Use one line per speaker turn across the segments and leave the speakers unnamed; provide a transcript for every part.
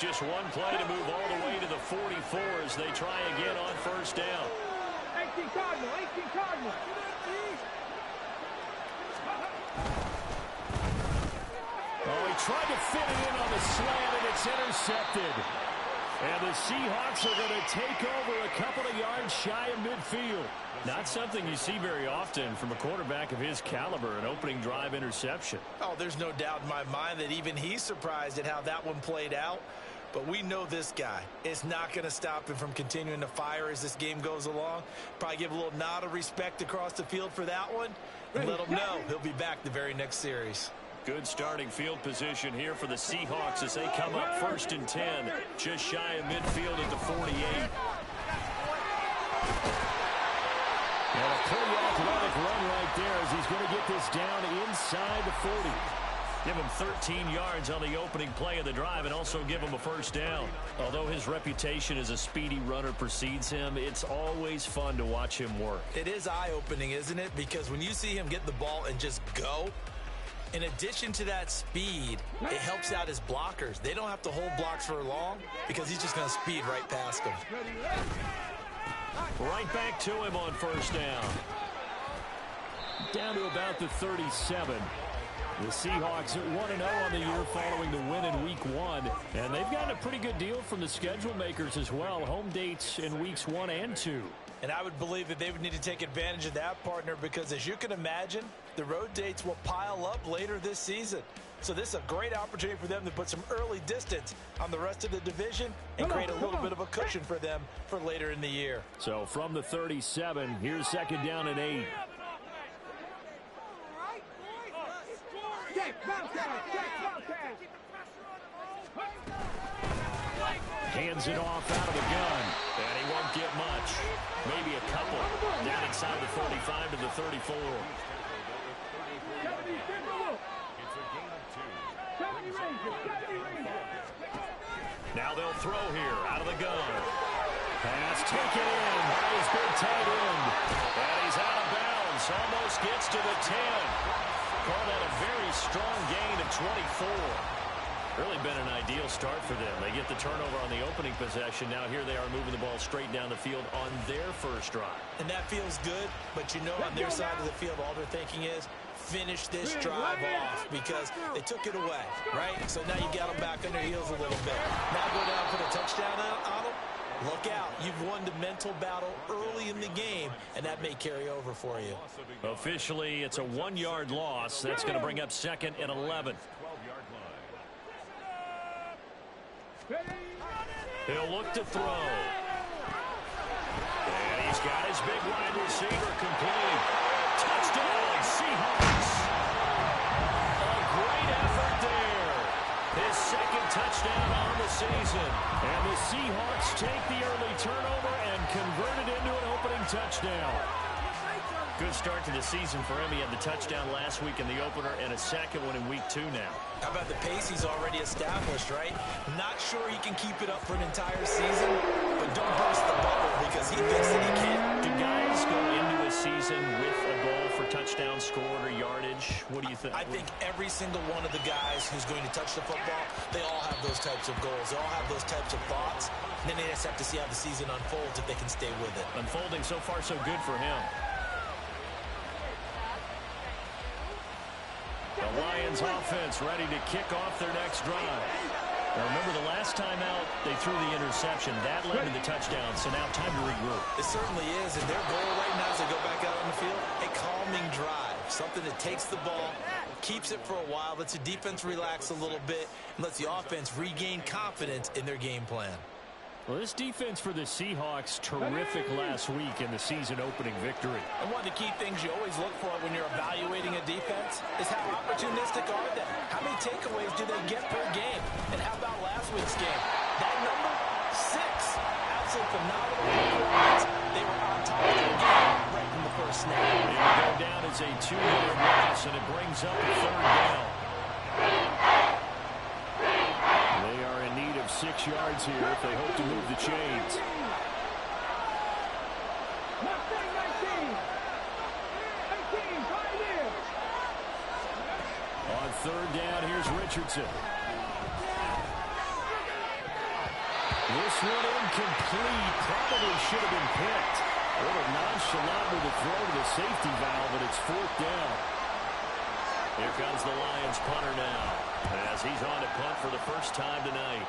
Just one play to move all the way to the 44 as they try again on first down.
18 Cardinal, 18 Cardinal.
Oh, he tried to fit it in on the slant, and it's intercepted. And the Seahawks are going to take over a couple of yards shy of midfield. Not something you see very often from a quarterback of his caliber, an opening drive interception.
Oh, there's no doubt in my mind that even he's surprised at how that one played out. But we know this guy is not going to stop him from continuing to fire as this game goes along. Probably give a little nod of respect across the field for that one. And let him know he'll be back the very next series.
Good starting field position here for the Seahawks as they come up 1st and 10, just shy of midfield at the 48. And a pretty athletic run right there as he's going to get this down inside the 40. Give him 13 yards on the opening play of the drive and also give him a first down. Although his reputation as a speedy runner precedes him, it's always fun to watch him work.
It is eye-opening, isn't it? Because when you see him get the ball and just go, in addition to that speed, it helps out his blockers. They don't have to hold blocks for long because he's just going to speed right past them.
Right back to him on first down. Down to about the 37. The Seahawks at 1-0 on the year following the win in Week 1. And they've gotten a pretty good deal from the schedule makers as well. Home dates in Weeks 1 and 2.
And I would believe that they would need to take advantage of that, partner, because as you can imagine, the road dates will pile up later this season. So this is a great opportunity for them to put some early distance on the rest of the division and create a little bit of a cushion for them for later in the year.
So from the 37, here's 2nd down and 8. Hands it off out of the gun. And he won't get much. Maybe a couple. Down inside the 45 to the 34. Now they'll throw here out of the gun. Pass taken in by his big tight end. And he's out of bounds. Almost gets to the 10. Call that a very strong gain of 24. Really been an ideal start for them. They get the turnover on the opening possession. Now here they are moving the ball straight down the field on their first drive.
And that feels good, but you know on their side of the field all they're thinking is finish this drive off because they took it away, right? So now you got them back on their heels a little bit. Now go down for the touchdown on them. Look out. You've won the mental battle early in the game, and that may carry over for you.
Officially, it's a 1-yard loss. That's going to bring up 2nd and 11. He'll look to throw. And he's got his big wide receiver complete. Touchdown, Seahawks. A great effort there. His 2nd touchdown on the season. And the Seahawks take the early turnover and convert it into an opening touchdown. Good start to the season for him. He had the touchdown last week in the opener and a 2nd one in Week 2 now.
How about the pace he's already established, right? Not sure he can keep it up for an entire season, but don't burst the bubble because he thinks that he can.
Do guys go into a season with a goal for touchdown scored or yardage? What do you think?
I think every single one of the guys who's going to touch the football, they all have those types of goals. They all have those types of thoughts. And then they just have to see how the season unfolds if they can stay with it.
Unfolding so far so good for him. The Lions offense ready to kick off their next drive. Now remember, the last time out, they threw the interception. That led to the touchdown, so now time to regroup.
It certainly is, and their goal right now as they go back out on the field, a calming drive. Something that takes the ball, keeps it for a while, lets the defense relax a little bit, and lets the offense regain confidence in their game plan.
Well, this defense for the Seahawks, terrific last week in the season-opening victory.
And one of the key things you always look for when you're evaluating a defense is how opportunistic are they? How many takeaways do they get per game? And how about last week's game? That number, 6. Absolutely phenomenal performance. They were on top of their game right from the first snap.
It'll go down as a 2-yard loss, and it brings up a 3rd down. They are in need of 6 yards here if they hope to move the chains. On 3rd down, here's Richardson. This one incomplete. Probably should have been picked. A little nonchalant with the throw to the safety valve, and it's 4th down. Here comes the Lions punter now, as he's on to punt for the first time tonight.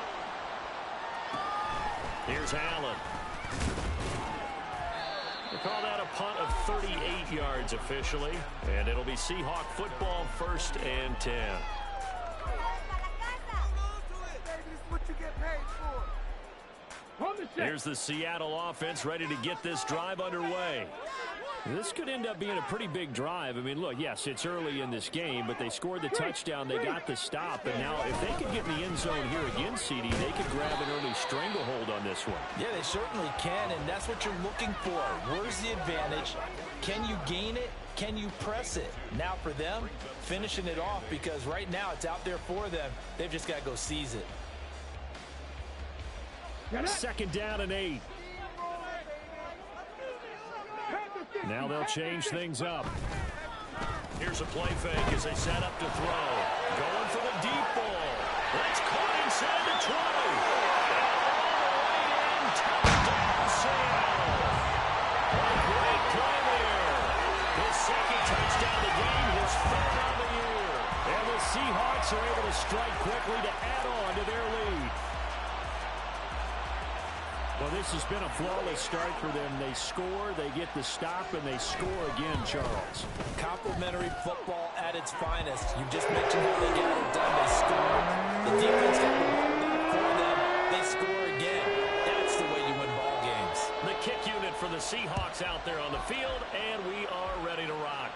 Here's Allen. They call that a punt of 38 yards officially, and it'll be Seahawk football, 1st and 10. Here's the Seattle offense ready to get this drive underway. This could end up being a pretty big drive. I mean, look, yes, it's early in this game, but they scored the touchdown. They got the stop. And now if they could get in the end zone here again, CD, they could grab an early stranglehold on this one.
Yeah, they certainly can, and that's what you're looking for. Where's the advantage? Can you gain it? Can you press it? Now for them, finishing it off, because right now it's out there for them. They've just got to go seize it.
2nd down and 8. Now they'll change things up. Here's a play fake as they set up to throw. Going for the deep ball. That's caught inside the 20. And touchdown, Seattle. A great play there. His 2nd touchdown of the game, his 3rd on the year. And the Seahawks are able to strike quickly to add on to their lead. Well, this has been a flawless start for them. They score, they get the stop, and they score again, Charles.
Complimentary football at its finest. You just mentioned how they got it done. They scored. The defense got the ball back for them. They score again. That's the way you win ball games.
The kick unit for the Seahawks out there on the field, and we are ready to rock.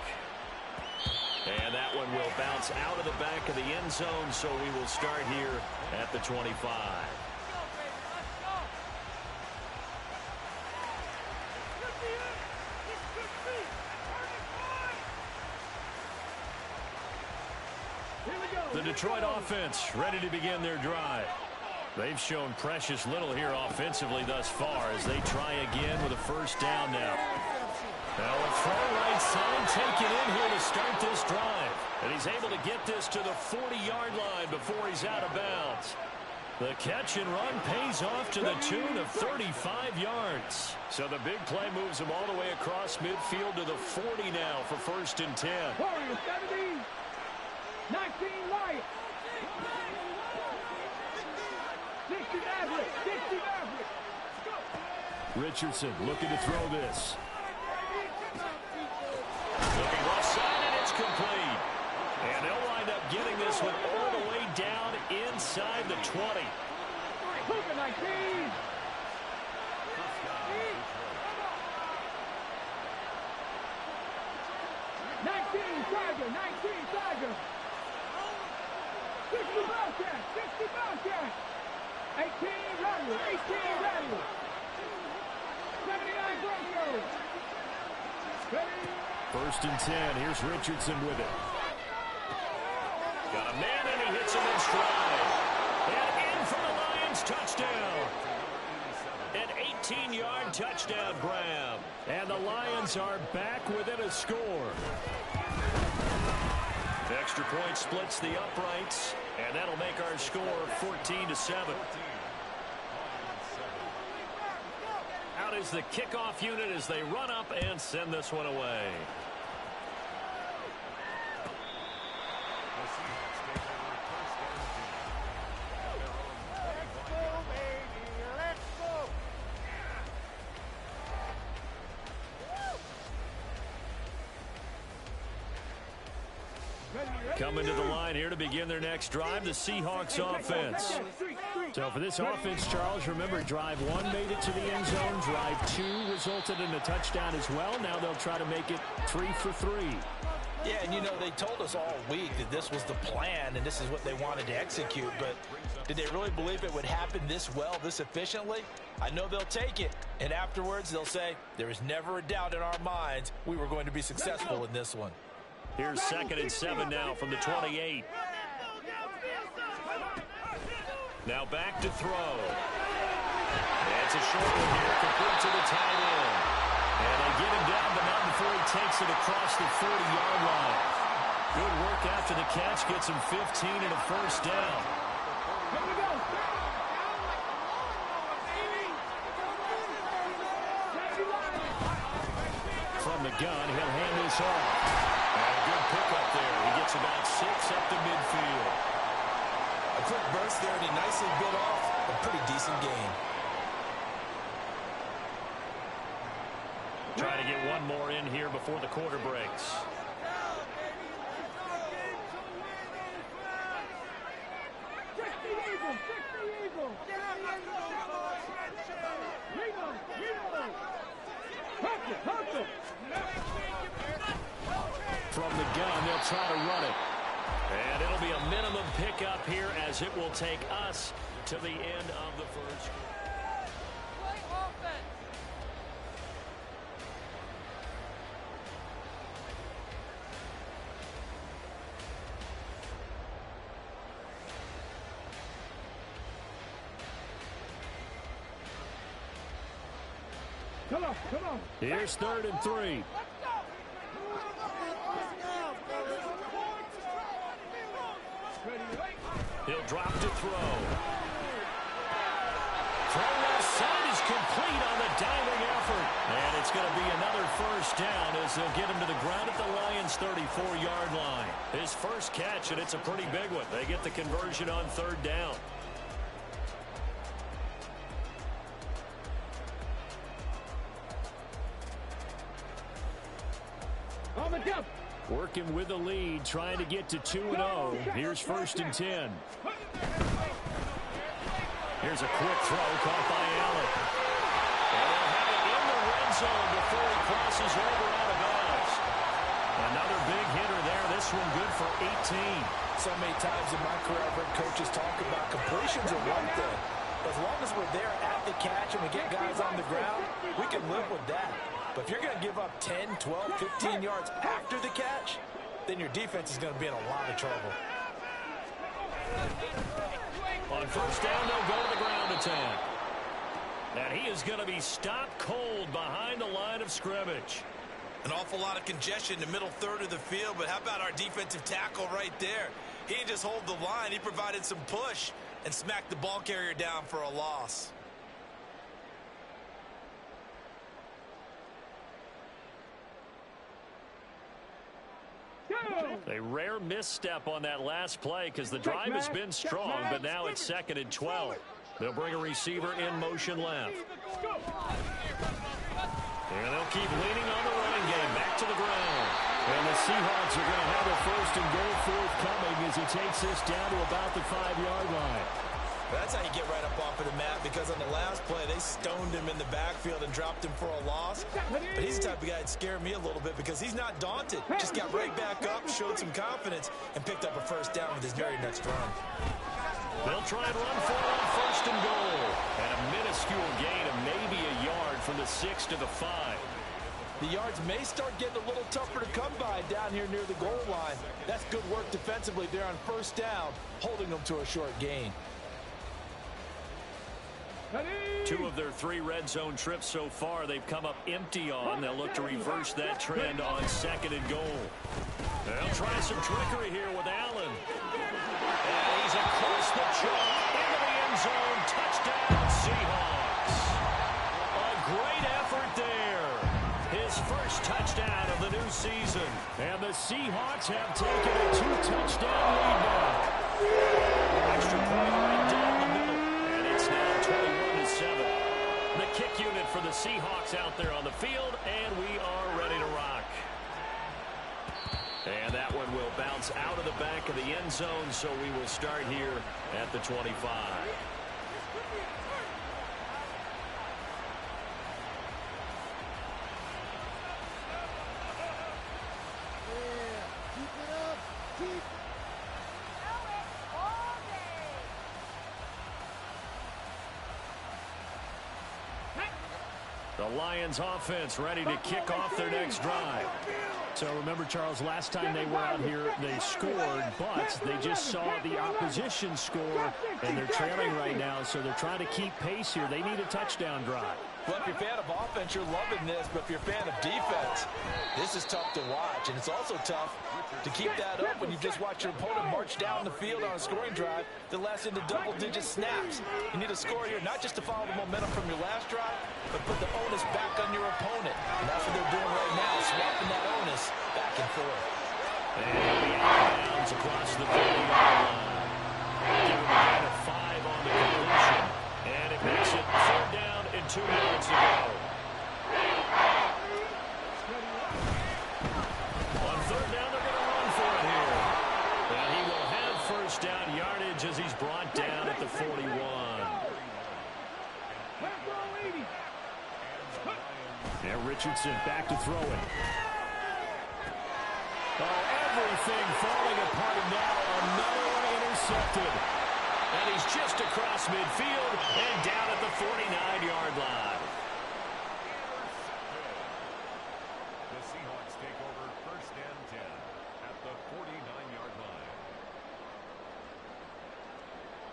And that one will bounce out of the back of the end zone, so we will start here at the 25. The Detroit offense ready to begin their drive. They've shown precious little here offensively thus far as they try again with a 1st down now. Now a throw right side taken in here to start this drive. And he's able to get this to the 40-yard line before he's out of bounds. The catch and run pays off to the tune of 35 yards. So the big play moves him all the way across midfield to the 40 now for 1st and 10.
19 Lions. 60 Maverick. 60 Maverick.
Richardson looking to throw this. Looking left side, and it's complete. And they'll wind up getting this one all the way down inside the 20.
Luka 19. Tiger. 19 Tiger. 60 Bobcat, 60 Bobcat. 18 Rattler, 18 Rattler. 79 Broncos.
1st and 10. Here's Richardson with it. Got a man, and he hits him in stride. And in for the Lions touchdown. An 18-yard touchdown grab. And the Lions are back within a score. The extra point splits the uprights, and that'll make our score 14-7. Out is the kickoff unit as they run up and send this one away. Coming to the line here to begin their next drive, the Seahawks offense. So for this offense, Charles, remember drive 1 made it to the end zone. Drive 2 resulted in a touchdown as well. Now they'll try to make it 3 for 3.
Yeah, and you know, they told us all week that this was the plan and this is what they wanted to execute, but did they really believe it would happen this well, this efficiently? I know they'll take it, and afterwards they'll say, there was never a doubt in our minds we were going to be successful in this one.
Here's 2nd and 7 now from the 28. Now back to throw. And it's a short one here, complete to the tight end. And they get him down, but not before he takes it across the 40-yard line. Good work after the catch, gets him 15 and a 1st down. gun. He'll hand this off. And a good pickup there. He gets about 6 up to midfield.
A quick burst there, and he nicely bit off a pretty decent gain.
Trying to get one more in here before the quarter breaks. From the gun, they'll try to run it. And it'll be a minimum pickup here as it will take us to the end of the first.
Come on.
Here's 3rd and 3. He'll drop to throw. Throw left side is complete on the diving effort. And it's going to be another first down as they'll get him to the ground at the Lions' 34-yard line. His first catch, and it's a pretty big one. They get the conversion on 3rd down. Working with the lead, trying to get to 2-0. Here's 1st and 10. Here's a quick throw caught by Allen. And they'll have it in the red zone before he crosses over out of bounds. Another big hitter there. This one good for 18.
So many times in my career, I've heard coaches talk about completions are one thing. As long as we're there at the catch and we get guys on the ground, we can live with that. But if you're going to give up 10, 12, 15 yards after the catch, then your defense is going to be in a lot of trouble.
On 1st down, they'll go to the ground attack. And he is going to be stopped cold behind the line of scrimmage.
An awful lot of congestion in the middle third of the field, but how about our defensive tackle right there? He didn't just hold the line. He provided some push and smacked the ball carrier down for a loss.
A rare misstep on that last play because the drive has been strong, but now it's 2nd and 12. They'll bring a receiver in motion left. And they'll keep leaning on the running game. Back to the ground. And the Seahawks are going to have a 1st and goal forthcoming as he takes this down to about the 5-yard line.
That's how you get right up off of the mat, because on the last play, they stoned him in the backfield and dropped him for a loss. But he's the type of guy that scared me a little bit because he's not daunted. Just got right back up, showed some confidence, and picked up a 1st down with his very next run.
They'll try and run for it on 1st and goal. And a minuscule gain of maybe a yard from the 6 to the 5.
The yards may start getting a little tougher to come by down here near the goal line. That's good work defensively there on 1st down, holding them to a short gain.
2 of their 3 red zone trips so far they've come up empty on. They'll look to reverse that trend on 2nd and goal. They'll try some trickery here with Allen. And he's across the chalk into the end zone. Touchdown, Seahawks. A great effort there. His first touchdown of the new season. And the Seahawks have taken a 2-touchdown lead now. Extra point right down the middle. And it's now 21-7. The kick unit for the Seahawks out there on the field, and we are ready to rock. And that one will bounce out of the back of the end zone, so we will start here at the 25. The Lions offense ready to kick off their next drive.
So remember, Charles, last time they were out here, they scored, but they just saw the opposition score, and they're trailing right now, so they're trying to keep pace here. They need a touchdown drive.
Well, if you're a fan of offense, you're loving this, but if you're a fan of defense, this is tough to watch, and it's also tough to keep that up when you just watch your opponent march down the field on a scoring drive that lasts into double-digit snaps. You need a score here, not just to follow the momentum from your last drive, but put the onus back on your opponent. And that's what they're doing right now, swapping that onus back and forth.
And he'll be out of bounds across the 40-yard line. Give him a gain of 5 on the completion. And it makes it 3rd down and 2 yards to go. On 3rd down, they're going to run for it here. And he will have 1st down yardage as he's brought down at the 41.
And Richardson back to throw it.
Oh, everything falling apart now. Another one intercepted. And he's just across midfield and down at the 49-yard line.
The Seahawks take over 1st and 10 at the 49-yard line.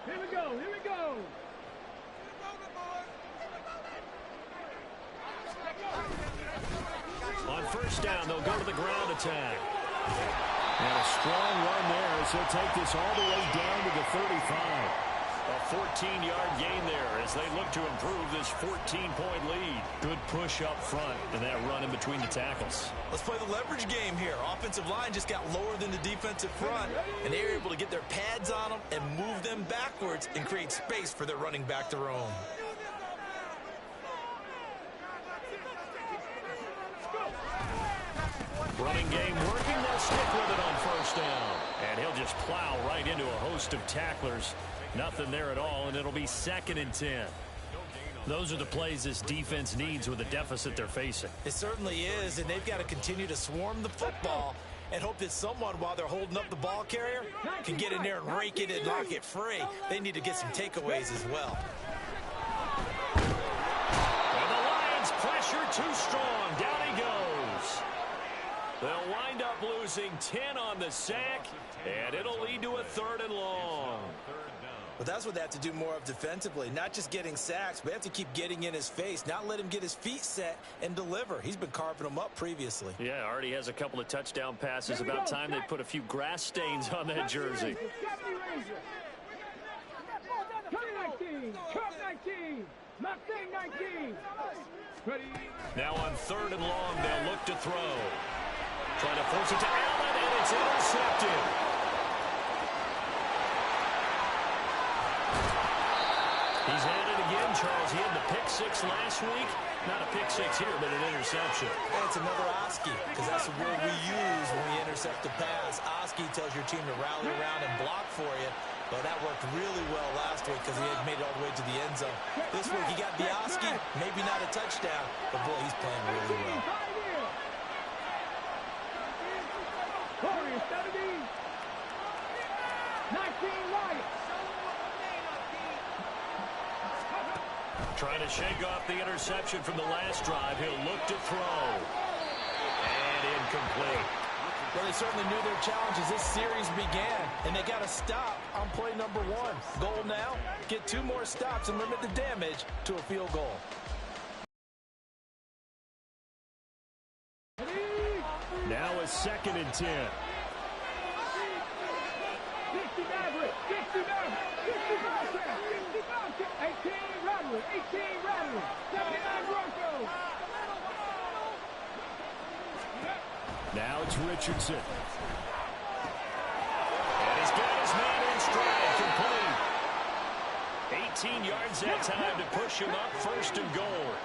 Here we go, here we go.
On 1st down, they'll go to the ground attack.
And a strong run there as he'll take this all the way down to the 35.
A 14-yard gain there as they look to improve this 14-point lead.
Good push up front and that run in between the tackles.
Let's play the leverage game here. Offensive line just got lower than the defensive front, and they were able to get their pads on them and move them backwards and create space for their running back to roam.
Running game working. They'll stick with it on 1st down. And he'll just plow right into a host of tacklers. Nothing there at all, and it'll be 2nd and 10. Those are the plays this defense needs with the deficit they're facing.
It certainly is, and they've got to continue to swarm the football and hope that someone, while they're holding up the ball carrier, can get in there and rake it and knock it free. They need to get some takeaways as well.
And the Lions pressure too strong. Down he goes. They'll wind up losing 10 on the sack, and it'll lead to a 3rd and long.
But that's what they have to do more of defensively, not just getting sacks, but they have to keep getting in his face, not let him get his feet set and deliver. He's been carving them up previously.
Yeah, already has a couple of touchdown passes. About time they put a few grass stains on that jersey.
19, 19, 19.
Now on 3rd and long, they'll look to throw. Trying to force it to Allen, and it's intercepted. He's had it again, Charles. He had the pick-6 last week. Not a pick-6 here, but an interception.
And it's another Oski, because that's the word we use when we intercept a pass. Oski tells your team to rally around and block for you. But that worked really well last week because he had made it all the way to the end zone. This week he got the Oski, maybe not a touchdown, but boy, he's playing really well.
Warriors 17, 19 Lions.
Trying to shake off the interception from the last drive. He'll look to throw. And incomplete.
Well, they certainly knew their challenge as this series began, and they got to stop on play number 1. Goal now, get 2 more stops and limit the damage to a field goal.
Now a 2nd and 10.
50 Maverick, 50 Maverick, 50 Bobcat, 50 Bobcat, 18 Rattler, 18 Rattler, 79 Broncos.
Now it's Richardson.
And he's got his man in stride, complete. 18 yards that time to push him up, 1st and goal.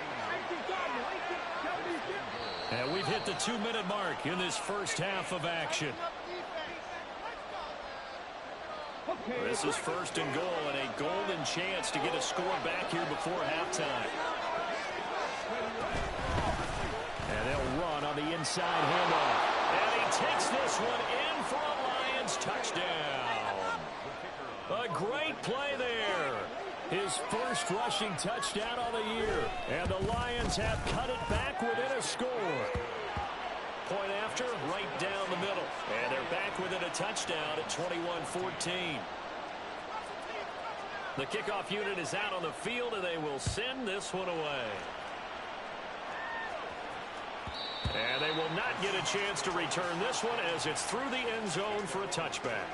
And we've hit the 2-minute mark in this first half of action.
This is 1st and goal, and a golden chance to get a score back here before halftime.
And they'll run on the inside handoff.
And he takes this one in for a Lions touchdown. A great play there.
His first rushing touchdown of the year. And the Lions have cut it back within a score. point after, right down the middle. And they're back within a touchdown at 21-14. The kickoff unit is out on the field, and they will send this one away. And they will not get a chance to return this one as it's through the end zone for a touchback.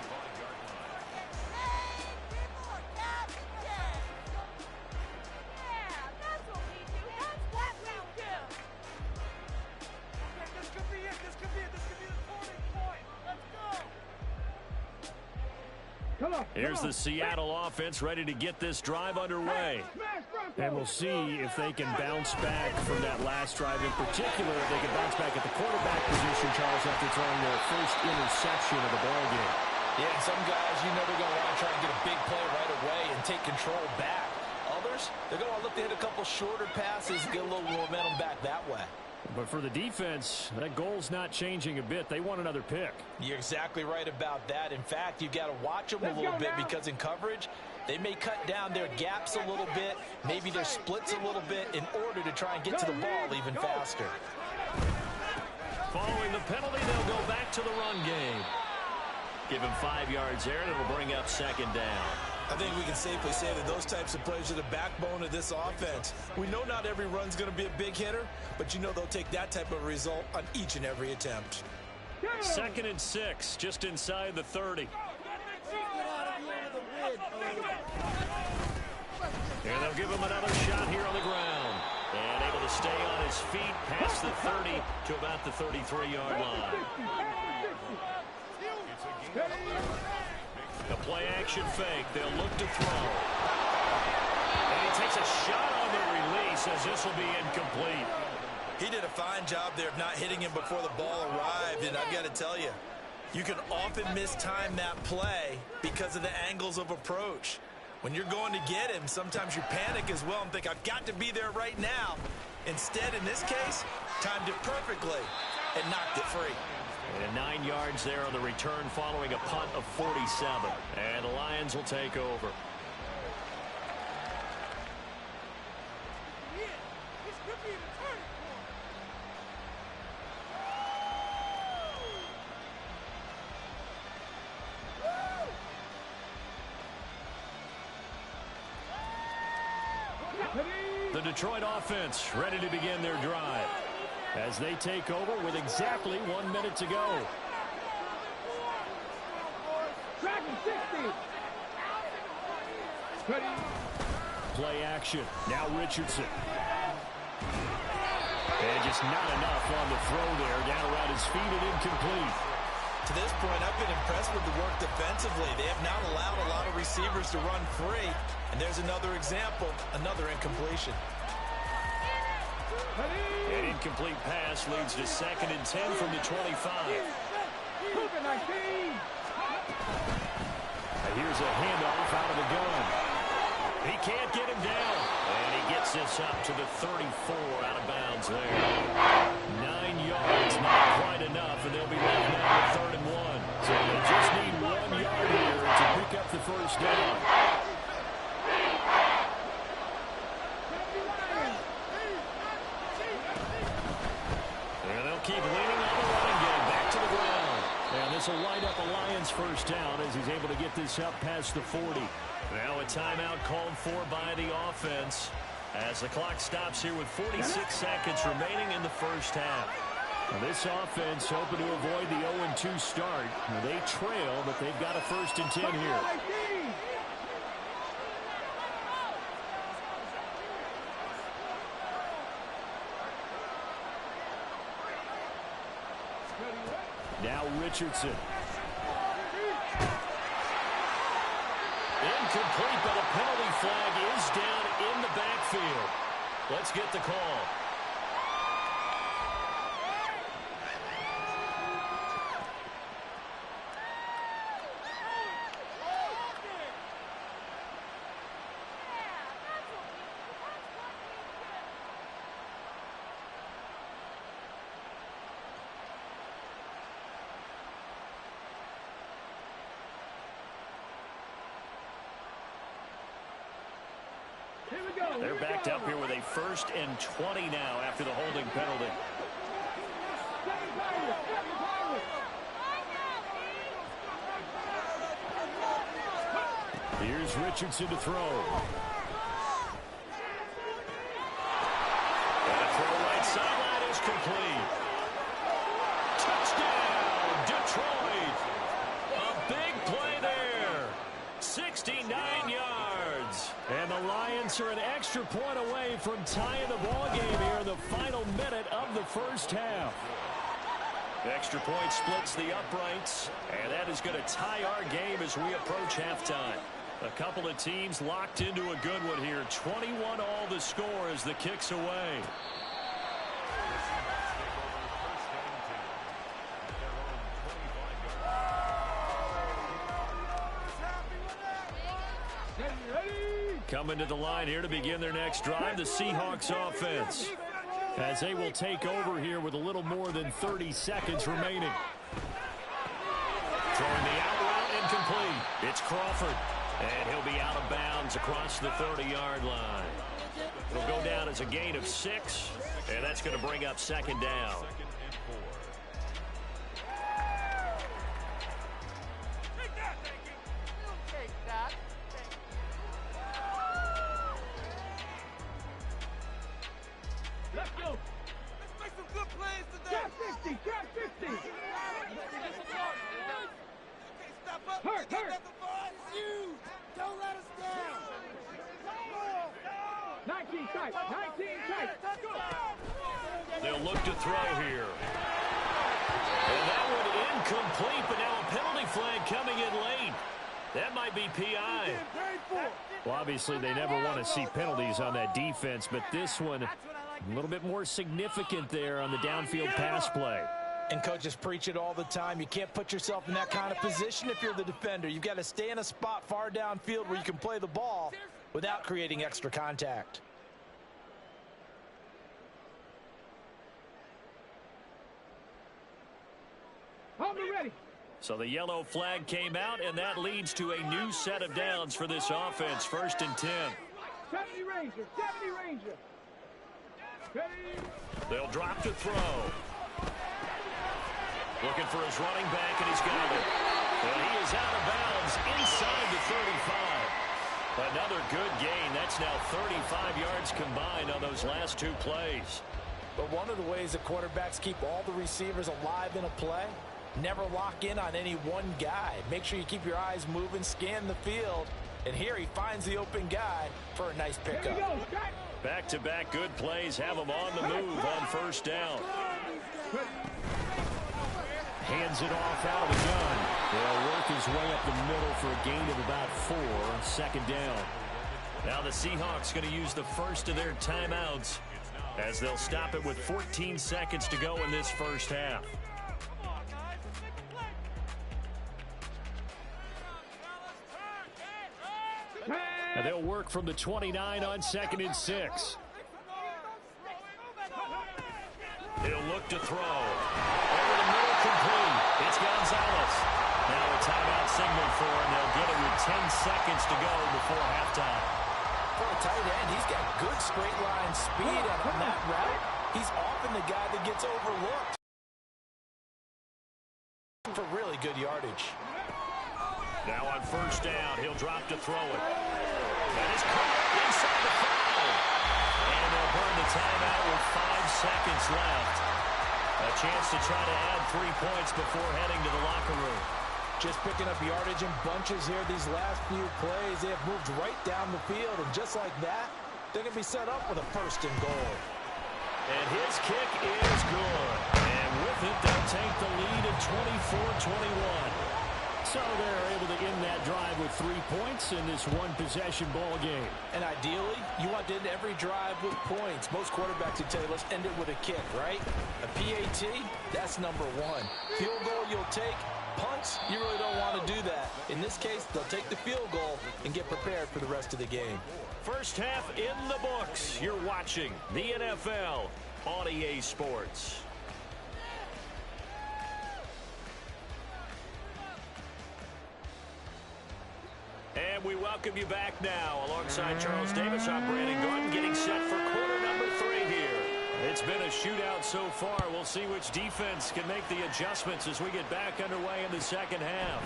Here's the Seattle offense ready to get this drive underway. And we'll see if they can bounce back from that last drive in particular. If they can bounce back at the quarterback position, Charles, after throwing their first interception of the ballgame.
Yeah, some guys, you know they're going to want to try and get a big play right away and take control back. Others, they're going to look to hit a couple shorter passes, get a little momentum back that way.
But for the defense, that goal's not changing a bit. They want another pick.
You're exactly right about that. In fact, you've got to watch them a little bit because in coverage, they may cut down their gaps a little bit, maybe their splits a little bit in order to try and get to the ball even faster.
Following the penalty, they'll go back to the run game. Give him 5 yards there, and it'll bring up second down.
I think we can safely say that those types of plays are the backbone of this offense. We know not every run's going to be a big hitter, but you know they'll take that type of result on each and every attempt.
2nd and 6, just inside the 30. And they'll give him another shot here on the ground. And able to stay on his feet past the 30 to about the 33-yard line. The play-action fake. They'll look to throw. And he takes a shot on the release as this will be incomplete.
He did a fine job there of not hitting him before the ball arrived, and I've got to tell you, you can often mistime that play because of the angles of approach. When you're going to get him, sometimes you panic as well and think, I've got to be there right now. Instead, in this case, timed it perfectly and knocked it free.
And 9 yards there on the return following a punt of 47. And the Lions will take over. The Detroit offense ready to begin their drive as they take over with exactly 1 minute to go. Play action. Now Richardson. And just not enough on the throw there. Down around his feet and incomplete.
To this point, I've been impressed with the work defensively. They have not allowed a lot of receivers to run free. And there's another example, another incompletion.
An incomplete pass leads to 2nd and 10 from the 25. Here's a handoff out of the gun. He can't get him down. And he gets this up to the 34 out of bounds there. 9 yards, not quite enough, and they'll be left now with 3rd and 1. So they just need 1 yard here to pick up the first down. Keep leaning on the running game. Back to the ground. And this will light up a Lions first down as he's able to get this up past the 40. Now a timeout called for by the offense as the clock stops here with 46 seconds remaining in the first half. Now this offense hoping to avoid the 0-2 start. Now they trail, but they've got a 1st and 10 here. Now Richardson. Incomplete, but a penalty flag is down in the backfield. Let's get the call. They're backed up here with a 1st and 20 now after the holding penalty. Here's Richardson to throw. And a throw right sideline is complete. Touchdown, Detroit. A big play there. 69 yards. And the Lions are an extra point away from tying the ball game here in the final minute of the first half. Extra point splits the uprights, and that is going to tie our game as we approach halftime. A couple of teams locked into a good one here. 21 all the score as the kick's away. Coming to the line here to begin their next drive, the Seahawks offense, as they will take over here with a little more than 30 seconds remaining. Throwing the out route incomplete. It's Crawford, and he'll be out of bounds across the 30-yard line. It'll go down as a gain of 6, and that's going to bring up second down.
Let's go. Let's make some good plays today. Drop 50, drop 50. Stop up. Hurt. You. Don't let us down. 19 tight. Let's go.
They'll look to throw here. And that one incomplete, but now a penalty flag coming in late. That might be PI. Well, obviously, they never want to see penalties on that defense, but this one a little bit more significant there on the downfield pass play.
And coaches preach it all the time. You can't put yourself in that kind of position if you're the defender. You've got to stay in a spot far downfield where you can play the ball without creating extra contact.
Hold me ready.
So the yellow flag came out, and that leads to a new set of downs for this offense. 1st and 10.
70 Ranger.
They'll drop to throw. Looking for his running back, and he's got it. And he is out of bounds inside the 35. Another good gain. That's now 35 yards combined on those last 2 plays.
But one of the ways that quarterbacks keep all the receivers alive in a play, never lock in on any one guy. Make sure you keep your eyes moving, scan the field. And here he finds the open guy for a nice pickup.
Back-to-back good plays have him on the move on 1st down. Hands it off out of the gun. They'll work his way up the middle for a gain of about 4. 2nd down. Now the Seahawks going to use the first of their timeouts as they'll stop it with 14 seconds to go in this first half. And they'll work from the 29 on 2nd and 6. He'll look to throw. Over the middle, complete. It's Gonzalez. Now a timeout signal for him. They'll get it with 10 seconds to go before halftime.
For a tight end, he's got good straight line speed, and on that route, he's often the guy that gets overlooked for really good yardage.
Now on 1st down, he'll drop to throw it. That is caught inside the 5. And they'll burn the timeout with 5 seconds left. A chance to try to add 3 points before heading to the locker room.
Just picking up yardage in bunches here these last few plays. They have moved right down the field, and just like that, they're going to be set up with a 1st and goal.
And his kick is good. And with it, they'll take the lead at 24-21. So they're able to end that drive with 3 points in this one-possession ball game.
And ideally, you want to end every drive with points. Most quarterbacks would tell you, let's end it with a kick, right? A PAT, that's number 1. Field goal you'll take. Punts, you really don't want to do that. In this case, they'll take the field goal and get prepared for the rest of the game.
First half in the books. You're watching the NFL on EA Sports. And we welcome you back now. Alongside Charles Davis, I'm Brandon Gordon, getting set for quarter number 3 here. it's been a shootout so far. We'll see which defense can make the adjustments as we get back underway in the second half.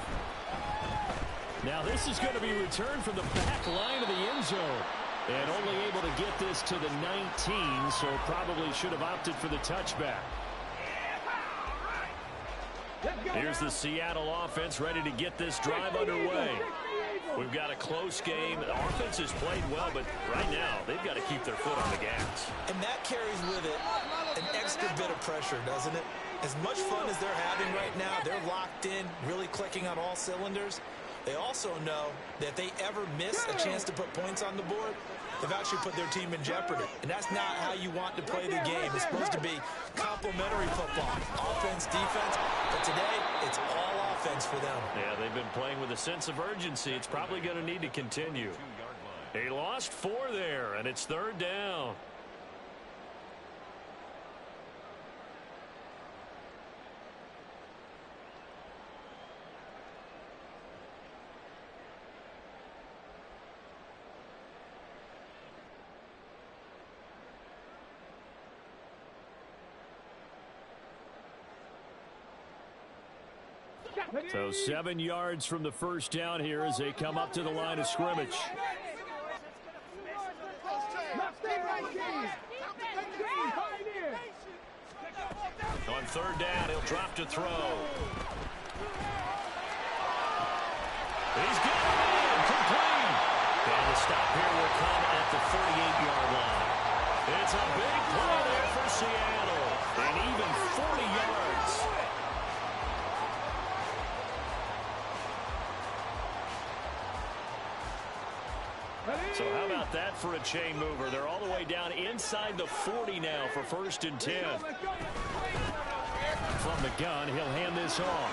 Now this is going to be returned from the back line of the end zone. And only able to get this to the 19, so probably should have opted for the touchback. Here's the Seattle offense ready to get this drive underway. We've got a close game. The offense has played well, but right now they've got to keep their foot on the gas.
And that carries with it an extra bit of pressure, doesn't it? As much fun as they're having right now, they're locked in, really clicking on all cylinders. They also know that if they ever miss a chance to put points on the board, they've actually put their team in jeopardy. And that's not how you want to play the game. It's supposed to be complementary football, offense, defense. But today, it's all offense for them.
Yeah, they've been playing with a sense of urgency. It's probably going to need to continue. They lost 4 there, and it's 3rd down. So 7 yards from the first down here as they come up to the line of scrimmage. On 3rd down, he'll drop to throw. He's got it in, complete. And the stop here will come at the 48-yard line. It's a big play there for Seattle, and even 40 yards. So how about that for a chain mover? They're all the way down inside the 40 now for 1st and 10. From the gun, he'll hand this off.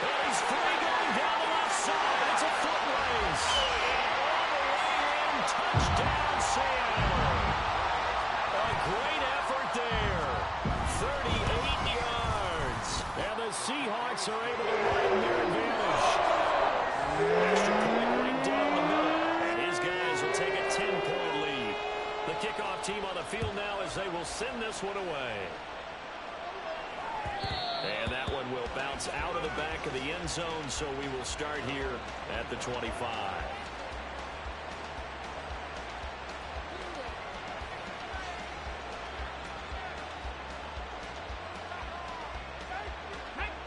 And he's free going down the left side. It's a foot race. All the way in, touchdown Seattle. A great effort there. 38 yards. And the Seahawks are able to widen their advantage. Extra point right down the middle. And his guys will take a 10-point lead. The kickoff team on the field now as they will send this one away. And that one will bounce out of the back of the end zone, so we will start here at the 25.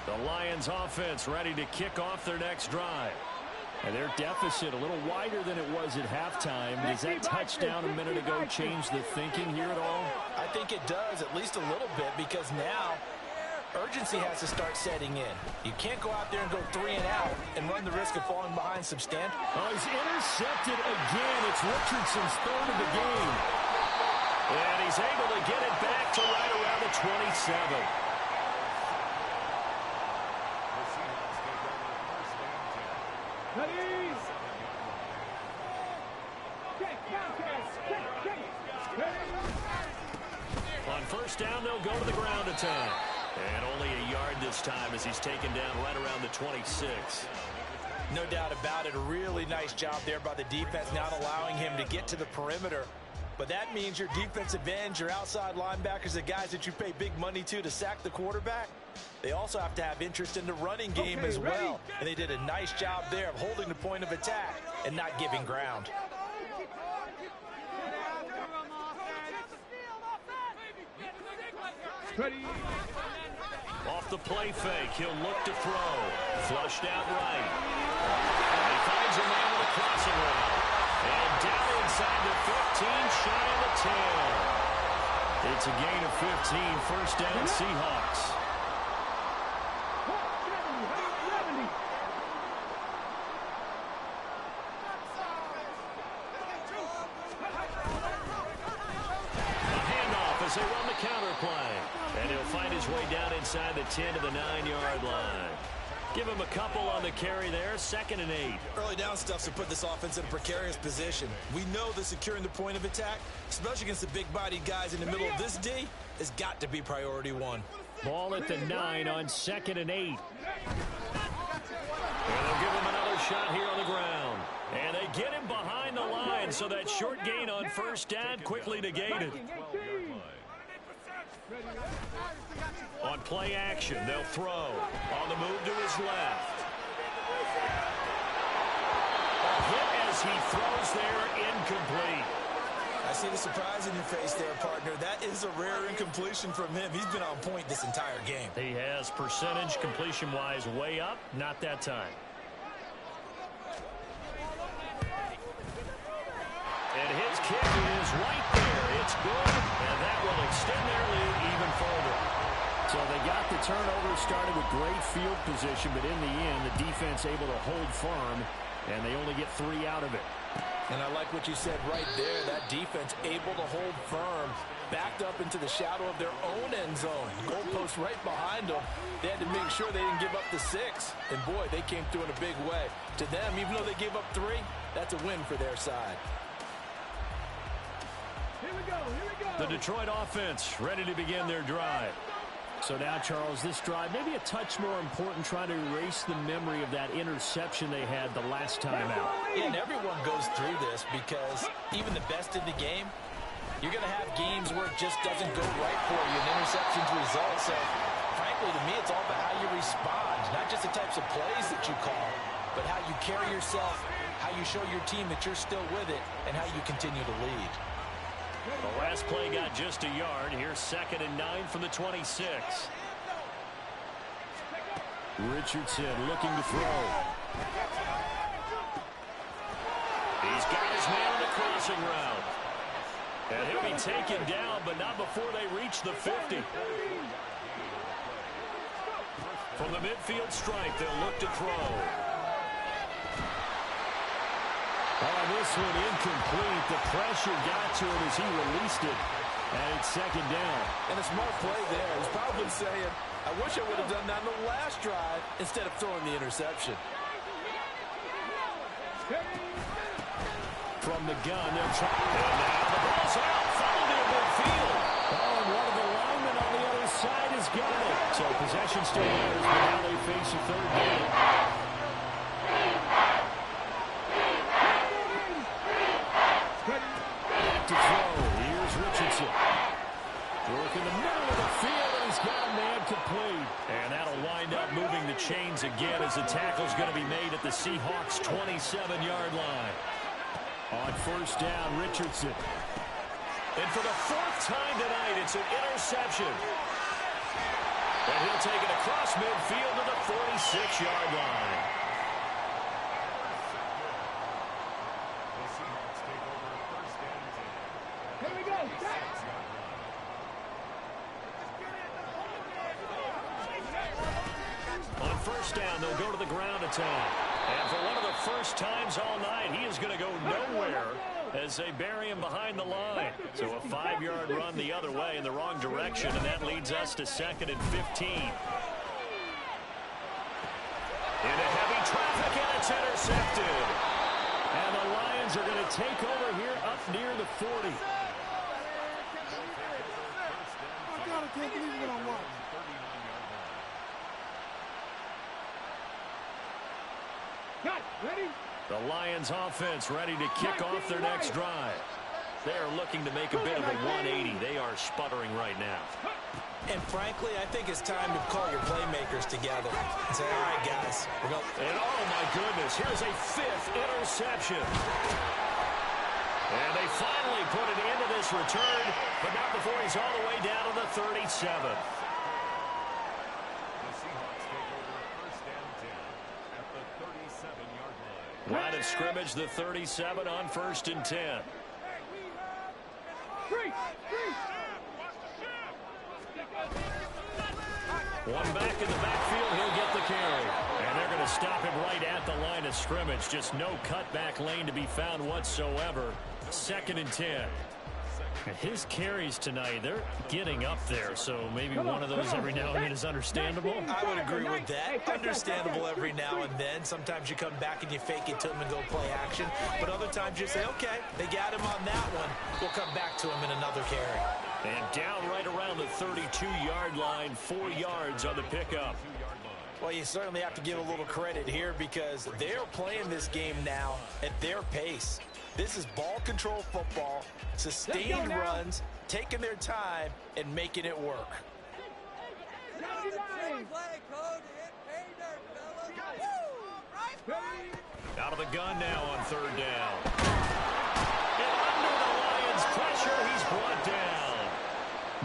The Lions offense ready to kick off their next drive. And their deficit a little wider than it was at halftime. Does that touchdown a minute ago change the thinking here at all?
I think it does, at least a little bit, because now urgency has to start setting in. You can't go out there and go 3 and out and run the risk of falling behind substantially.
Oh, he's intercepted again. It's Richardson's 3rd of the game. And he's able to get it back to right around the 27. On 1st down, they'll go to the ground attack. And only a yard this time as he's taken down right around the 26.
No doubt about it. A really nice job there by the defense, not allowing him to get to the perimeter. But that means your defensive ends, your outside linebackers, the guys that you pay big money to sack the quarterback, they also have to have interest in the running game as well. And they did a nice job there of holding the point of attack and not giving ground.
Off the play fake, he'll look to throw. Flushed out right. And he finds a man with a crossing route. And down inside the 15, shy of the 10. It's a gain of 15, 1st down Seahawks. As they run the counter play. And he'll find his way down inside the 10 to the 9-yard line. Give him a couple on the carry there. 2nd and 8.
Early down stuffs to put this offense in a precarious position. We know that securing the point of attack, especially against the big-bodied guys in the middle of this D, has got to be priority 1.
Ball at the 9 on 2nd and 8. And they'll give him another shot here on the ground. And they get him behind the line. And so that short gain on first down quickly negated. On play action, they'll throw. On the move to his left. A hit as he throws there, incomplete.
I see the surprise in your face there, partner. That is a rare incompletion from him. He's been on point this entire game.
He has percentage completion-wise way up, not that time. And his kick is right there. It's good, and that will extend their lead even further. So they got the turnover started with great field position, but in the end, the defense able to hold firm, and they only get 3 out of it.
And I like what you said right there. That defense able to hold firm, backed up into the shadow of their own end zone. Goalpost right behind them. They had to make sure they didn't give up the 6. And, boy, they came through in a big way. To them, even though they gave up 3, that's a win for their side.
Here we go.
The Detroit offense ready to begin their drive. So now, Charles, this drive maybe a touch more important, trying to erase the memory of that interception they had the last time out.
Yeah, and everyone goes through this because even the best in the game, you're going to have games where it just doesn't go right for you, and interceptions result. So, frankly, to me, it's all about how you respond, not just the types of plays that you call, but how you carry yourself, how you show your team that you're still with it, and how you continue to lead.
The last play got just a yard. Here's 2nd and 9 from the 26. Richardson looking to throw. He's got his man on the crossing route. And he'll be taken down, but not before they reach the 50. From the midfield stripe, they'll look to throw. Oh, this one incomplete. The pressure got to him as he released it. And it's 2nd down.
And a smart play there. He's probably saying, I wish I would have done that in the last drive instead of throwing the interception.
From the gun, they'll try. And now the ball's out. Fouled in midfield. Oh, and one of the linemen on the other side has got it. So possession still matters, but now they face a 3rd down. To throw. Here's Richardson. Work in the middle of the field, and he's got a man complete. And that'll wind up moving the chains again as the tackle's going to be made at the Seahawks' 27-yard line. On 1st down, Richardson. And for the 4th time tonight, it's an interception. And he'll take it across midfield to the 46-yard line.
Here we go.
On 1st down, they'll go to the ground attack. And for one of the first times all night, he is going to go nowhere as they bury him behind the line. So a 5-yard run the other way in the wrong direction, and that leads us to 2nd and 15. Into heavy traffic, and it's intercepted. And the Lions are going to take over here up near the 40.
I can't believe we're going to watch. Got it. Ready?
The Lions offense ready to kick off their next drive. They are looking to make a bit of a 180. They are sputtering right now.
And frankly, I think it's time to call your playmakers together and say, all right, guys, we're going.
And oh my goodness, here's a 5th interception. And they finally put an end to this return, but not before he's all the way down to the 37th. Line of scrimmage, the 37 on 1st and 10. One back in the backfield, he'll get the carry. And they're going to stop him right at the line of scrimmage. Just no cutback lane to be found whatsoever. 2nd and 10. His carries tonight, they're getting up there, so maybe one of those every now and then is understandable.
I would agree with that. Understandable every now and then. Sometimes you come back and you fake it to him and go play action. But other times you say, okay, they got him on that one. We'll come back to him in another carry.
And down right around the 32-yard line, 4 yards on the pickup.
Well, you certainly have to give a little credit here because they're playing this game now at their pace. This is ball control football, sustained runs, taking their time, and making it work.
Out of the gun now on third down. And under the Lions' pressure, he's brought down.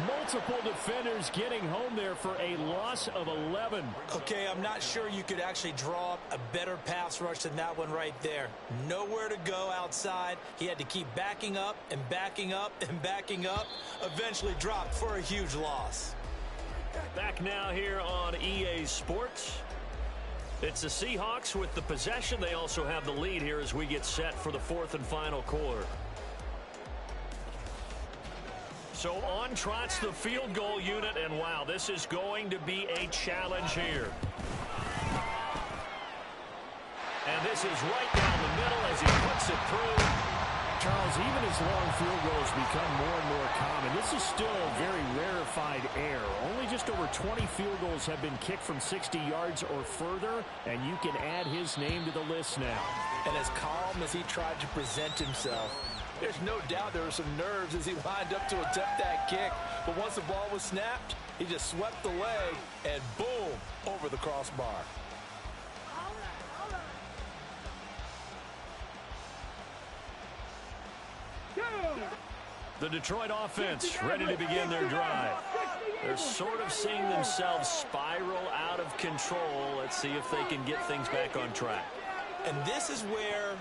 Multiple defenders getting home there for a loss of 11.
Okay, I'm not sure you could actually draw up a better pass rush than that one right there. Nowhere to go outside. He had to keep backing up and backing up and backing up. Eventually dropped for a huge loss.
Back now here on EA Sports. It's the Seahawks with the possession. They also have the lead here as we get set for the fourth and final quarter. So on trots the field goal unit, and wow, this is going to be a challenge here. And this is right down the middle as he puts it through.
Charles, even as long field goals become more and more common, this is still a very rarefied air. Only just over 20 field goals have been kicked from 60 yards or further, and you can add his name to the list now.
And as calm as he tried to present himself, there's no doubt there were some nerves as he lined up to attempt that kick. But once the ball was snapped, he just swept the leg and boom, over the crossbar.
The Detroit offense ready to begin their drive. They're sort of seeing themselves spiral out of control. Let's see if they can get things back on track.
And this is where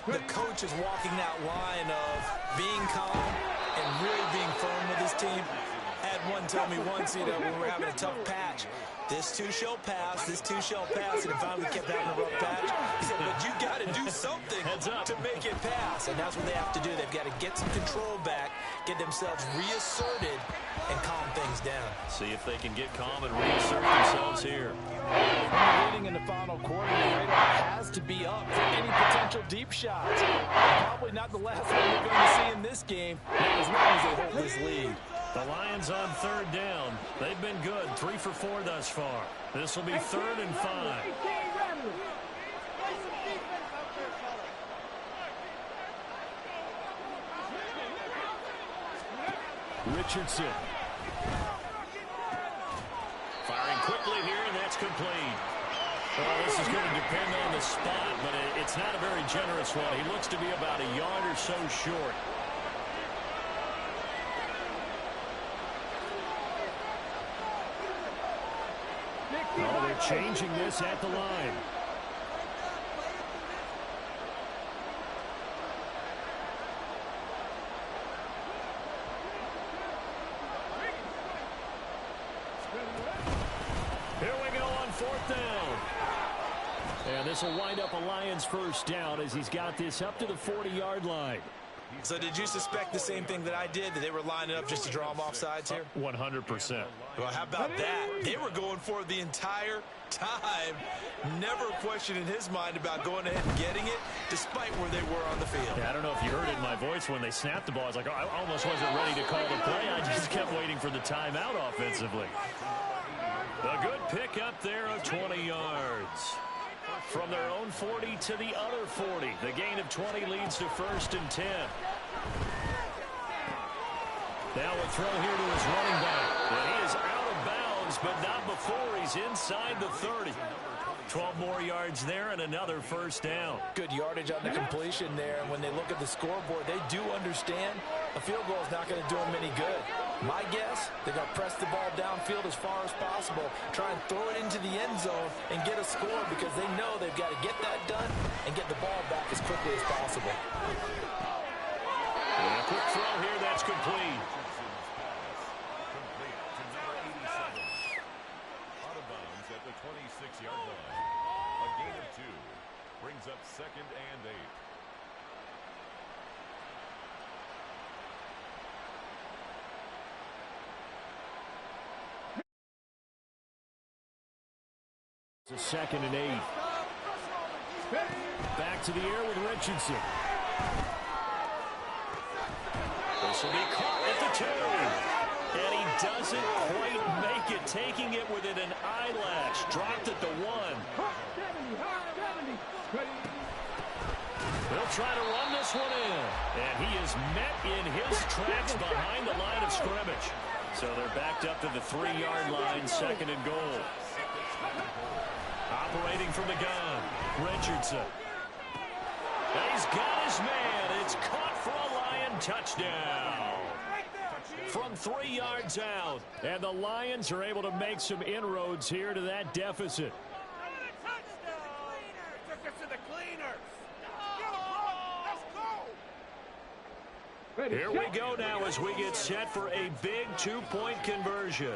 the coach is walking that line of being calm and really being firm with his team. I had one tell me once, when we were having a tough patch, this too shall pass, this too shall pass, and finally kept having a rough patch. He said, but you got to do something to make it pass, and that's what they have to do. They've got to get some control back, get themselves reasserted, and calm things down.
See if they can get calm and reassert themselves here.
Leading in the final quarter, the radar has to be up for any potential deep shots. Probably not the last one we're going to see in this game, as long as they hold this lead.
The Lions on third down. They've been good, 3 for 4 thus far. This will be 3rd and 5. Richardson. Firing quickly here, and that's complete. Well, this is going to depend on the spot, but it's not a very generous one. He looks to be about a yard or so short. Oh, they're changing this at the line. Here we go on 4th down. And this will wind up a Lions first down as he's got this up to the 40-yard line.
So did you suspect the same thing that I did, that they were lining up just to draw them off sides here?
100%.
Well, how about that? They were going for it the entire time. Never a question in his mind about going ahead and getting it, despite where they were on the field.
Yeah, I don't know if you heard it in my voice when they snapped the ball. I was like, oh, I almost wasn't ready to call the play. I just kept waiting for the timeout offensively. A good pick up there of 20 yards. From their own 40 to the other 40. The gain of 20 leads to 1st and 10. Now a throw here to his running back. And he is out of bounds, but not before he's inside the 30. 12 more yards there and another first down.
Good yardage on the completion there. And when they look at the scoreboard, they do understand a field goal is not going to do them any good. My guess, they're going to press the ball downfield as far as possible, try and throw it into the end zone and get a score because they know they've got to get that done and get the ball back as quickly as possible.
And a quick throw here, that's complete.
Complete to number 87. Out of bounds at the 26-yard line. A gain of 2 brings up 2nd and 8.
It's a 2nd and 8. Back to the air with Richardson.
This will be caught at the 2. And he doesn't quite make it, taking it within an eyelash. Dropped at the 1. They'll try to run this one in. And he is met in his tracks behind the line of scrimmage. So they're backed up to the 3-yard line, 2nd and goal. Operating from the gun, Richardson. And he's got his man. It's caught for a Lion touchdown. From 3 yards out. And the Lions are able to make some inroads here to that deficit. Here we go now as we get set for a big 2-point conversion.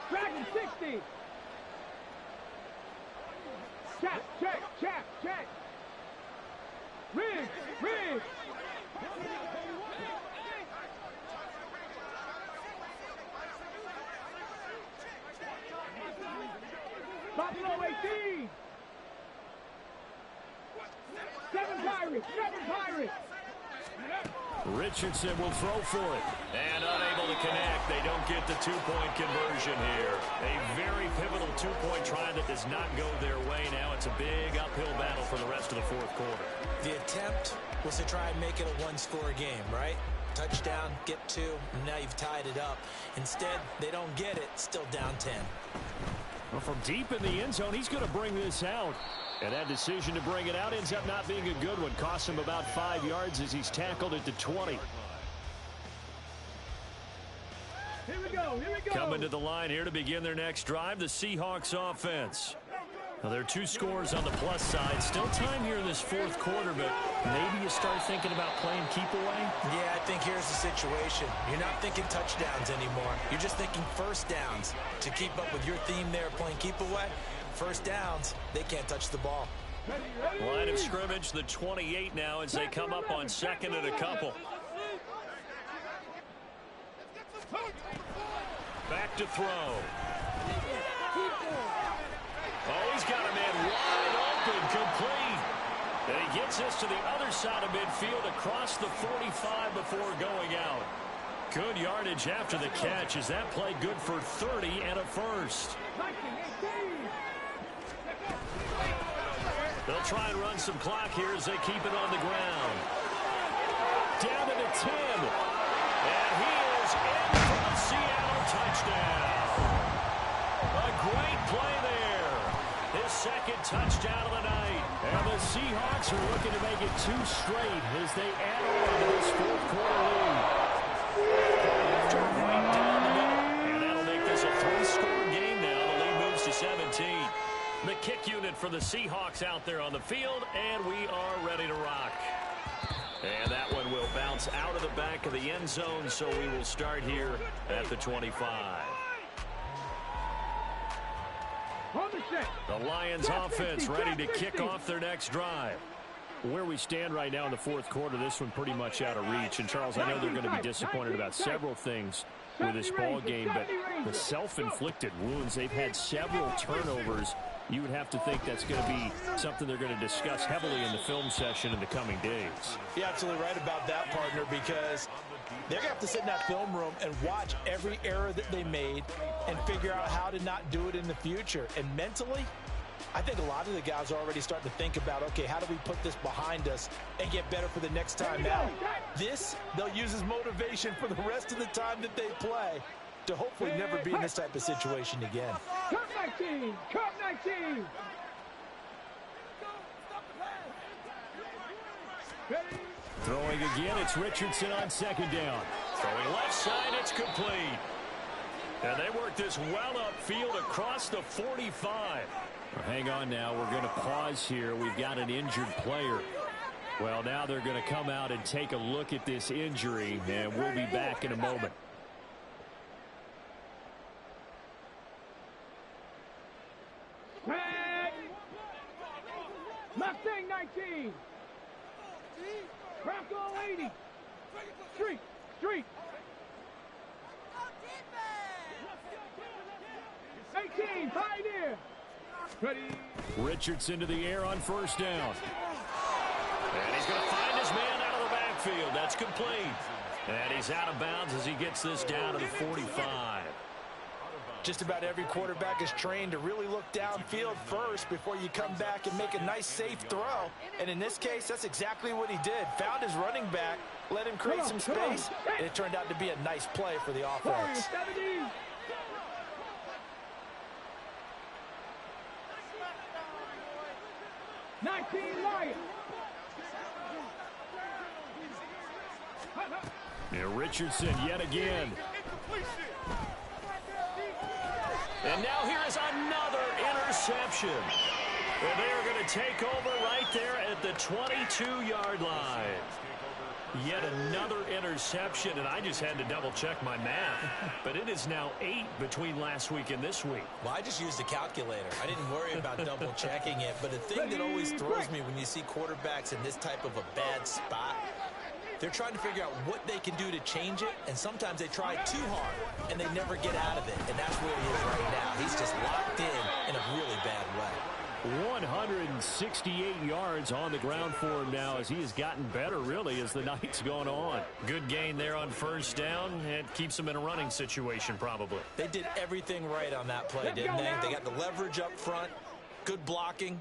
Dragon 60. Check, check, check, check. Rig. Buffalo 18. 7 Pirates.
Richardson will throw for it. And unable to connect. They don't get the 2-point conversion here. A very pivotal 2-point try that does not go their way. Now it's a big uphill battle for the rest of the 4th quarter.
The attempt was to try and make it a 1-score game, right? Touchdown, get 2, and now you've tied it up. Instead, they don't get it, still down 10.
Well, from deep in the end zone, he's going to bring this out. And that decision to bring it out ends up not being a good one. Costs him about 5 yards as he's tackled at the 20.
Here we go.
Coming to the line here to begin their next drive, the Seahawks offense. Now, there are 2 scores on the plus side. Still time here in this 4th quarter, but maybe you start thinking about playing keep away?
Yeah, I think here's the situation. You're not thinking touchdowns anymore. You're just thinking first downs. To keep up with your theme there, playing keep away, first downs, they can't touch the ball.
Line of scrimmage, the 28 now as they come up on 2nd and a couple. Back to throw. Oh, he's got a man wide open, complete. And he gets this to the other side of midfield across the 45 before going out. Good yardage after the catch. Is that play good for 30 and a first? They'll try and run some clock here as they keep it on the ground. Down to the 10. And he is in for the Seattle touchdown. A great play there. His 2nd touchdown of the night. And the Seahawks are looking to make it 2 straight as they add on to this 4th quarter lead. Right down the middle. And that'll make this a 3-score game now. The lead moves to 17. The kick unit for the Seahawks out there on the field, and we are ready to rock. And that one will bounce out of the back of the end zone, so we will start here at the 25. The Lions offense ready to kick off their next drive. Where we stand right now in the 4th quarter, this one pretty much out of reach. And, Charles, I know they're going to be disappointed about several things with this ball game, but the self-inflicted wounds, they've had several turnovers. You would have to think that's going to be something they're going to discuss heavily in the film session in the coming days.
You're absolutely right about that, partner, because they're going to have to sit in that film room and watch every error that they made and figure out how to not do it in the future. And mentally, I think a lot of the guys are already starting to think about, okay, how do we put this behind us and get better for the next time out? This, they'll use as motivation for the rest of the time that they play to hopefully never be in this type of situation again.
Come 19! Come 19!
Throwing again, it's Richardson on 2nd down. Throwing left side, it's complete. And they work this well upfield across the 45. Well, hang on now, we're going to pause here. We've got an injured player. Well, now they're going to come out and take a look at this injury, and we'll be back in a moment.
Mustang 19. Bronco 80. Street. 18, Pioneer. Ready.
Richardson to the air on 1st down. And he's going to find his man out of the backfield. That's complete. And he's out of bounds as he gets this down to the 45.
Just about every quarterback is trained to really look downfield first before you come back and make a nice, safe throw. And in this case, that's exactly what he did. Found his running back, let him create some space, and it turned out to be a nice play for the offense.
19 Lions.
Yeah, Richardson yet again.
And now here is another interception. And they are going to take over right there at the 22-yard line. Yet another interception, and I just had to double-check my math. But it is now 8 between last week and this week.
Well, I just used a calculator. I didn't worry about double-checking it. But the thing that always throws me when you see quarterbacks in this type of a bad spot, they're trying to figure out what they can do to change it, and sometimes they try too hard, and they never get out of it. And that's where he is right now. He's just locked in a really bad way.
168 yards on the ground for him now as he has gotten better, really, as the night's gone on.
Good gain there on first down. It keeps him in a running situation, probably.
They did everything right on that play, didn't they? They got the leverage up front, good blocking,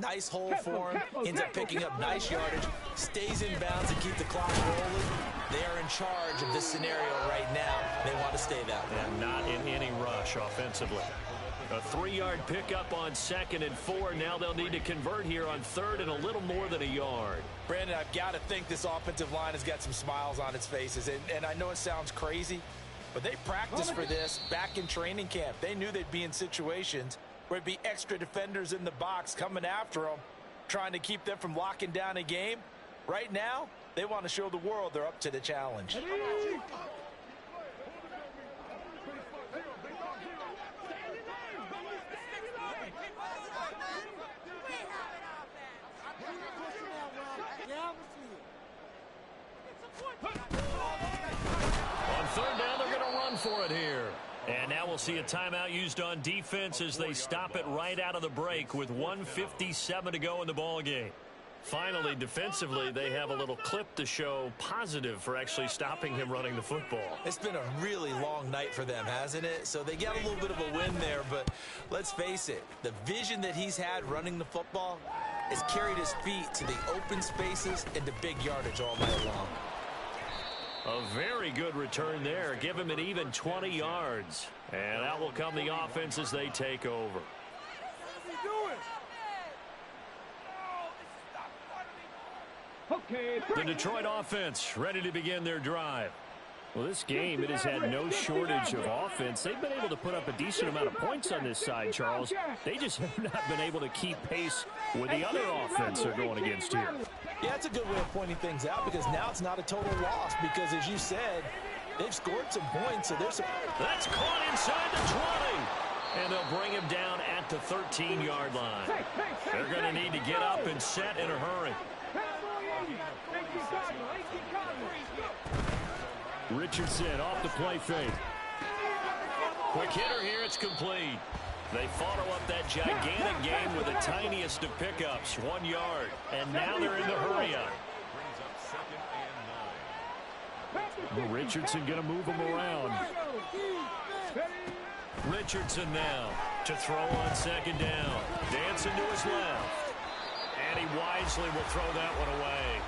nice hole for him, ends up picking up nice yardage, stays in bounds and keep the clock rolling. They are in charge of this scenario right now. They want to stay that way.
And not in any rush offensively. A 3-yard pickup on 2nd and 4. Now they'll need to convert here on 3rd and a little more than a yard.
Brandon, I've got to think this offensive line has got some smiles on its faces. And I know it sounds crazy, but they practiced for this back in training camp. They knew they'd be in situations where it'd be extra defenders in the box coming after them, trying to keep them from locking down a game. Right now, they want to show the world they're up to the challenge.
On 3rd down, they're going to run for it here. And now we'll see a timeout used on defense as they stop it right out of the break with 1:57 to go in the ball game. Finally, defensively, they have a little clip to show positive for actually stopping him running the football.
It's been a really long night for them, hasn't it? So they got a little bit of a win there, but let's face it, the vision that he's had running the football has carried his feet to the open spaces and to big yardage all night long.
A very good return there. Give him an even 20 yards. And out will come the offense as they take over. The Detroit offense ready to begin their drive.
Well, this game, it has had no shortage of offense. They've been able to put up a decent amount of points on this side, Charles. They just have not been able to keep pace with the other offense they're going against here.
Yeah, that's a good way of pointing things out because now it's not a total loss because, as you said, they've scored some points. So there's some...
That's caught inside the 20. And they'll bring him down at the 13-yard line. They're going to need to get up and set in a hurry.
Richardson off the play fake.
Quick hitter here, it's complete. They follow up that gigantic game with the tiniest of pickups, 1 yard. And now they're in the hurry up.
Richardson going to move him around.
Richardson now to throw on 2nd down. Dancing to his left. And he wisely will throw that one away.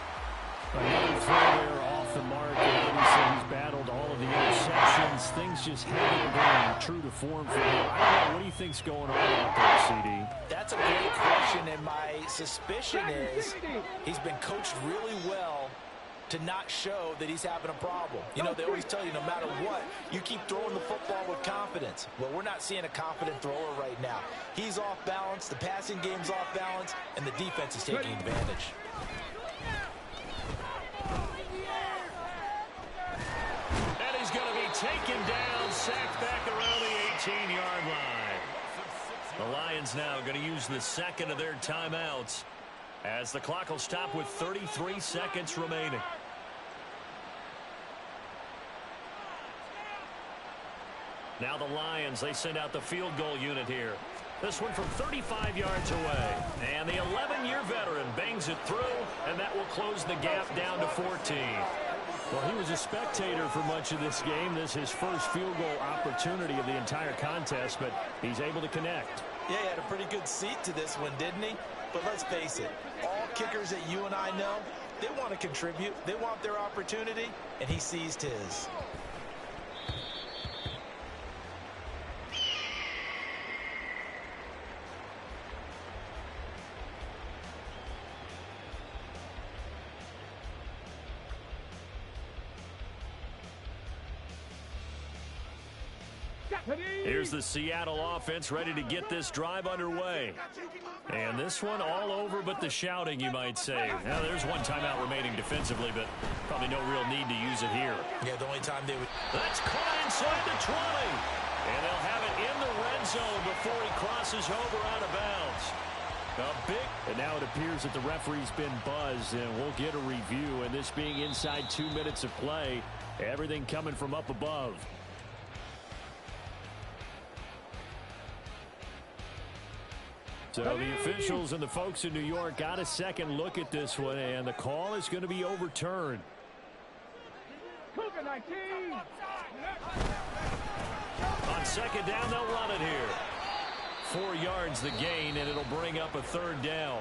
Another throw there off the mark. And he's battled all of the interceptions. Things just haven't been true to form for him. I don't know. What do you think's going on out there, CD?
That's a great question, and my suspicion is he's been coached really well to not show that he's having a problem. You know, they always tell you no matter what, you keep throwing the football with confidence. Well, we're not seeing a confident thrower right now. He's off balance, the passing game's off balance, and the defense is taking advantage.
And he's going to be taken down, sacked back around the 18-yard line. The Lions now going to use the 2nd of their timeouts as the clock will stop with 33 seconds remaining. Now the Lions, they send out the field goal unit here. This one from 35 yards away. And the 11-year veteran bangs it through, and that will close the gap down to 14. Well, he was a spectator for much of this game. This is his first field goal opportunity of the entire contest, but he's able to connect.
Yeah, he had a pretty good seat to this one, didn't he? But let's face it, all kickers that you and I know, they want to contribute. They want their opportunity, and he seized his.
Here's the Seattle offense ready to get this drive underway. And this one all over but the shouting, you might say. Now, there's one timeout remaining defensively, but probably no real need to use it here.
Yeah, the only time they would...
That's caught inside the 20. And they'll have it in the red zone before he crosses over out of bounds. And now it appears that the referee's been buzzed, and we'll get a review. And this being inside 2 minutes of play, everything coming from up above. So the officials and the folks in New York got a second look at this one, and the call is going to be overturned. On second down, they'll run it here. 4 yards the gain, and it'll bring up a third down.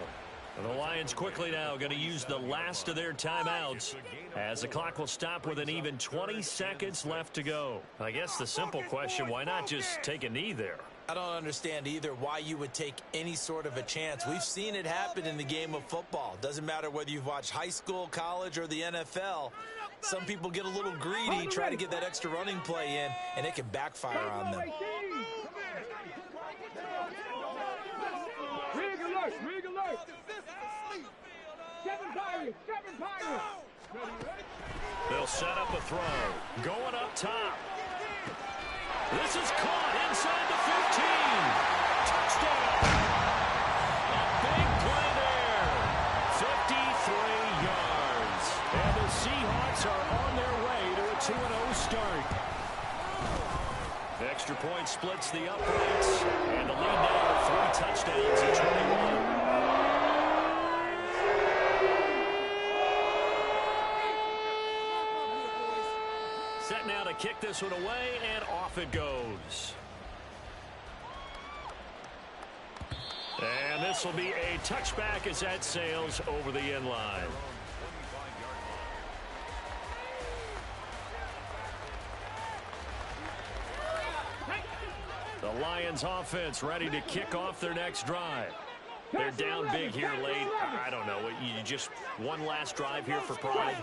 And the Lions quickly now going to use the last of their timeouts as the clock will stop with an even 20 seconds left to go. I guess the simple question, why not just take a knee there?
I don't understand either why you would take any sort of a chance. We've seen it happen in the game of football. Doesn't matter whether you've watched high school, college, or the NFL. Some people get a little greedy, try to get that extra running play in, and it can backfire on them.
Rig alert! Rig alert! 7 Pirates!
They'll set up a throw. Going up top. This is caught inside the 15. Touchdown. A big play there. 53 yards. And the Seahawks are on their way to a 2-0 start. The extra point splits the uprights. And the lead now to 3 touchdowns at 21. Set now to kick this one away, and off it goes. And this will be a touchback as that sails over the end line. The Lions offense ready to kick off their next drive. They're down big here late. I don't know. You just one last drive here for pride.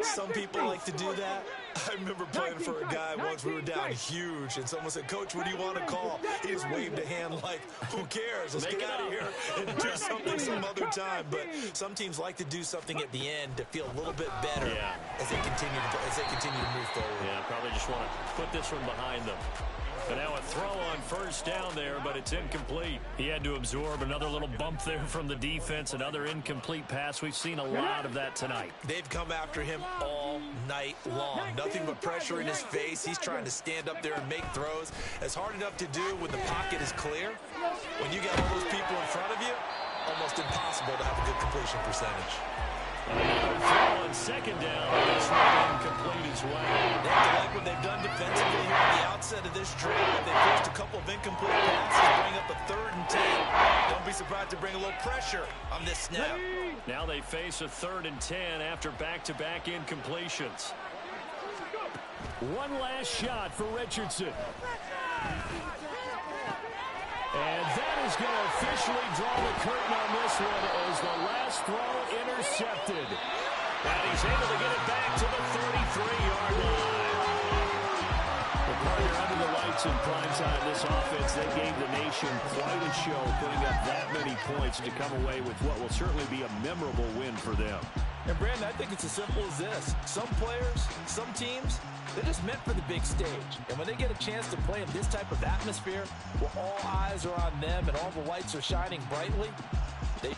Some people like to do that. I remember playing for a guy once. We were down huge, and someone said, "Coach, what do you want to call?" He just waved a hand like, "Who cares? Let's get out of here and do something some other time." But some teams like to do something at the end to feel a little bit better as they continue to move forward.
Yeah, probably just want to put this one behind them. But now a throw on first down there, but it's incomplete. He had to absorb another little bump there from the defense, another incomplete pass. We've seen a lot of that tonight.
They've come after him all night long. Nothing but pressure in his face. He's trying to stand up there and make throws. It's hard enough to do when the pocket is clear. When you got all those people in front of you, almost impossible to have a good completion percentage.
Another throw on second down. This one incomplete as well.
They have to like what they've done defensively here at the outset of this drive. They forced a couple of incomplete passes, bring up a 3rd and 10. Don't be surprised to bring a little pressure on this snap.
Now they face a 3rd and 10 after back-to-back incompletions. One last shot for Richardson. And that is going to officially draw the curtain on this one as the last throw intercepted. And he's able to get it back to the 33-yard line. The partner under the lights in prime time, this offense, they gave the nation quite a show, putting up that many points to come away with what will certainly be a memorable win for them.
And Brandon, I think it's as simple as this. Some players, some teams, they're just meant for the big stage. And when they get a chance to play in this type of atmosphere, where all eyes are on them and all the lights are shining brightly, they